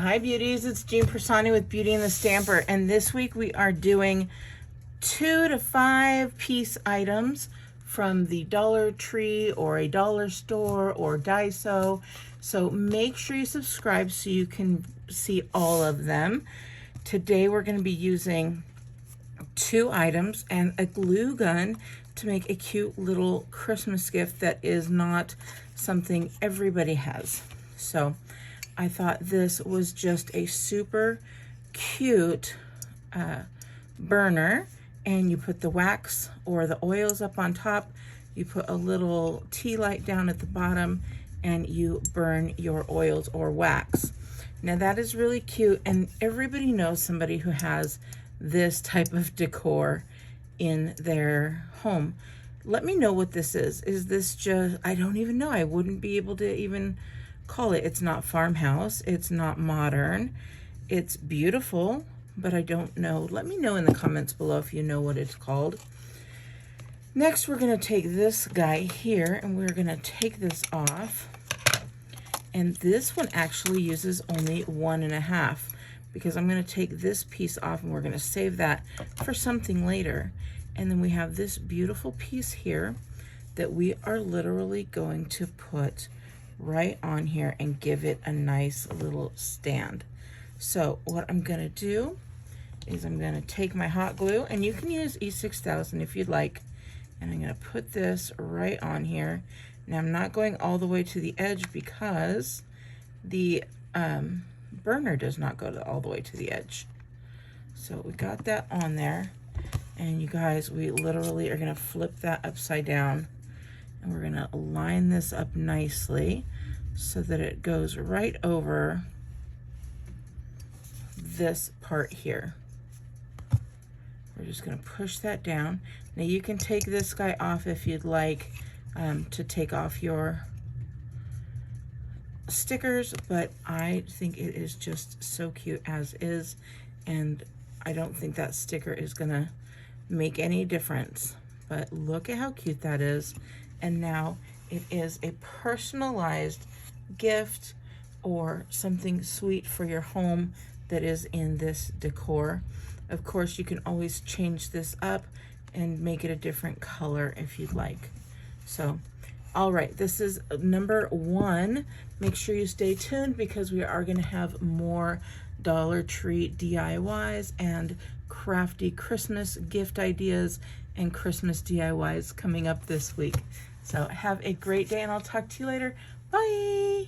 Hi beauties, it's Jean Persani with Beauty and the Stamper, and this week we are doing 2 to 5 piece items from the Dollar Tree or a dollar store or Daiso. So make sure you subscribe so you can see all of them. Today we're going to be using 2 items and a glue gun to make a cute little Christmas gift that is not something everybody has. So I thought this was just a super cute burner, and you put the wax or the oils up on top, you put a little tea light down at the bottom, and you burn your oils or wax. Now that is really cute, and everybody knows somebody who has this type of decor in their home. Let me know what this is. Is this just, I don't even know. I wouldn't be able to even call it. It's not farmhouse. It's not modern. It's beautiful, but I don't know. Let me know in the comments below if you know what it's called. Next, we're going to take this guy here and we're going to take this off. And this one actually uses only 1.5 because I'm going to take this piece off and we're going to save that for something later. And then we have this beautiful piece here that we are literally going to put right on here and give it a nice little stand. So what I'm going to do is I'm going to take my hot glue, and you can use E6000 if you'd like, and I'm going to put this right on here. Now I'm not going all the way to the edge because the burner does not go all the way to the edge. So we got that on there, and you guys, we literally are going to flip that upside down, and we're going to line this up nicely so that it goes right over this part here. We're just going to push that down. Now you can take this guy off if you'd like to take off your stickers, but I think it is just so cute as is, and I don't think that sticker is going to make any difference. But look at how cute that is. And now it is a personalized gift or something sweet for your home that is in this decor. Of course, you can always change this up and make it a different color if you'd like. So, all right, this is number 1. Make sure you stay tuned because we are going to have more Dollar Tree DIYs and crafty Christmas gift ideas and Christmas DIYs coming up this week. So have a great day, and I'll talk to you later. Bye.